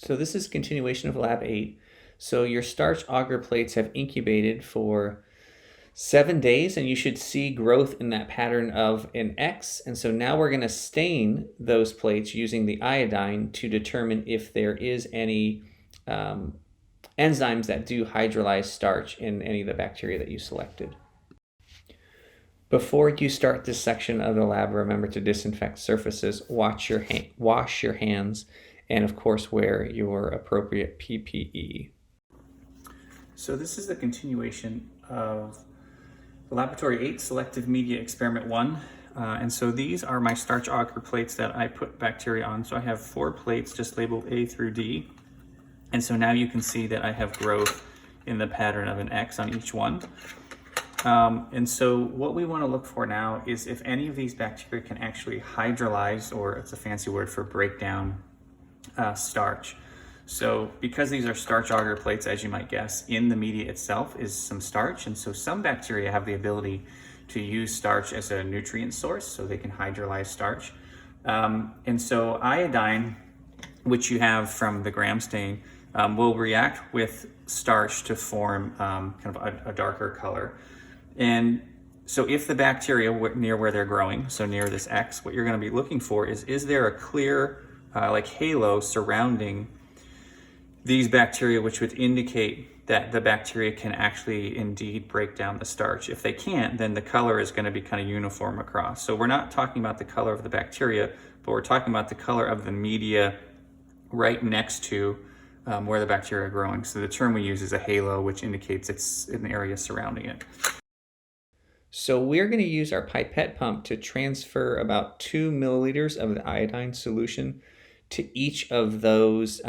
So this is continuation of lab 8. So your starch agar plates have incubated for 7 days and you should see growth in that pattern of an X. And so now we're going to stain those plates using the iodine to determine if there is any enzymes that do hydrolyze starch in any of the bacteria that you selected. Before you start this section of the lab, remember to disinfect surfaces, wash your hands, and of course wear your appropriate PPE. So this is the continuation of Laboratory 8 Selective Media Experiment 1. And so these are my starch agar plates that I put bacteria on. So I have 4 plates just labeled A through D. And so now you can see that I have growth in the pattern of an X on each one. And so what we want to look for now is if any of these bacteria can actually hydrolyze, or it's a fancy word for break down starch. So because these are starch agar plates, as you might guess, in the media itself is some starch. And so some bacteria have the ability to use starch as a nutrient source, so they can hydrolyze starch. And so iodine, which you have from the gram stain, will react with starch to form kind of a darker color. And so if the bacteria near where they're growing, so near this X, what you're going to be looking for is there a clear like halo surrounding these bacteria, which would indicate that the bacteria can actually indeed break down the starch. If they can't, then the color is going to be kind of uniform across. So we're not talking about the color of the bacteria, but we're talking about the color of the media right next to where the bacteria are growing. So the term we use is a halo, which indicates it's an area surrounding it. So we're going to use our pipette pump to transfer about 2 milliliters of the iodine solution to each of those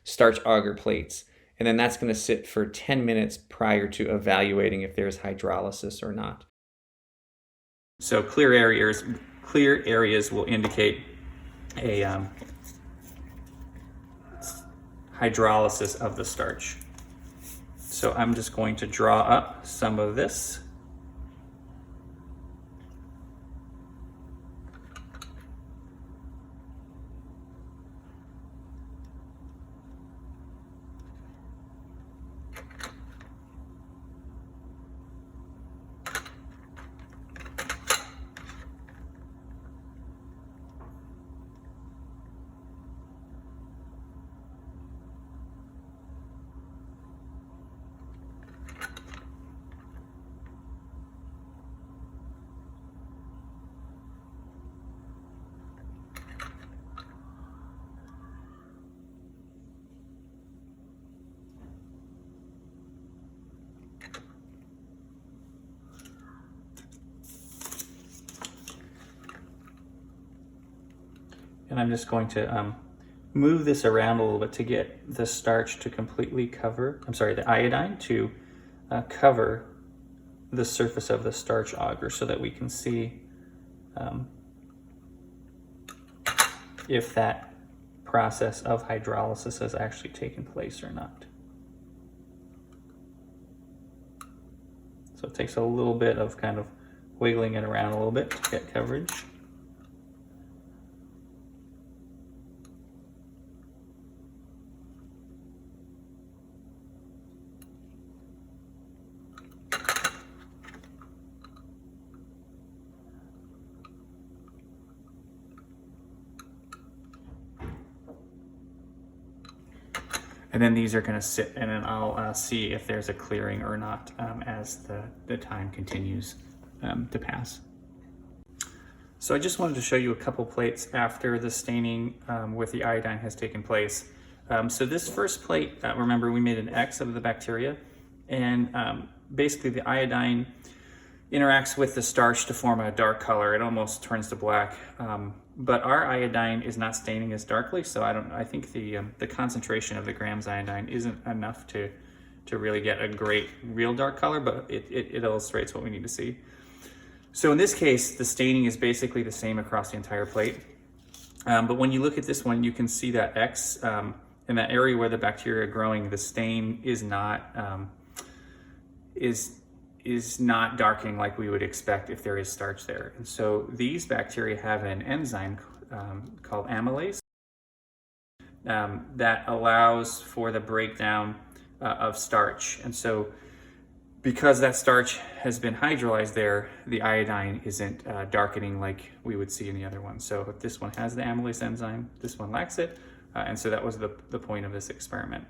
starch agar plates. And then that's going to sit for 10 minutes prior to evaluating if there's hydrolysis or not. So clear areas will indicate a hydrolysis of the starch. So I'm just going to draw up some of this. And I'm just going to move this around a little bit to get the starch to completely cover, the iodine to cover the surface of the starch agar so that we can see if that process of hydrolysis has actually taken place or not. So it takes a little bit of kind of wiggling it around a little bit to get coverage. And then these are going to sit, and then I'll see if there's a clearing or not as the time continues to pass. So I just wanted to show you a couple plates after the staining with the iodine has taken place. So this first plate, remember we made an X of the bacteria, and basically the iodine interacts with the starch to form a dark color. It almost turns to black. But our iodine is not staining as darkly, so I think the concentration of the grams iodine isn't enough to really get a great real dark color, but it illustrates what we need to see. So in this case, the staining is basically the same across the entire plate. But when you look at this one, you can see that X in that area where the bacteria are growing, the stain is not darkening like we would expect if there is starch there. And so these bacteria have an enzyme called amylase. that allows for the breakdown of starch. And so because that starch has been hydrolyzed there, the iodine isn't darkening like we would see in the other one. So this one has the amylase enzyme, this one lacks it, and so that was the point of this experiment.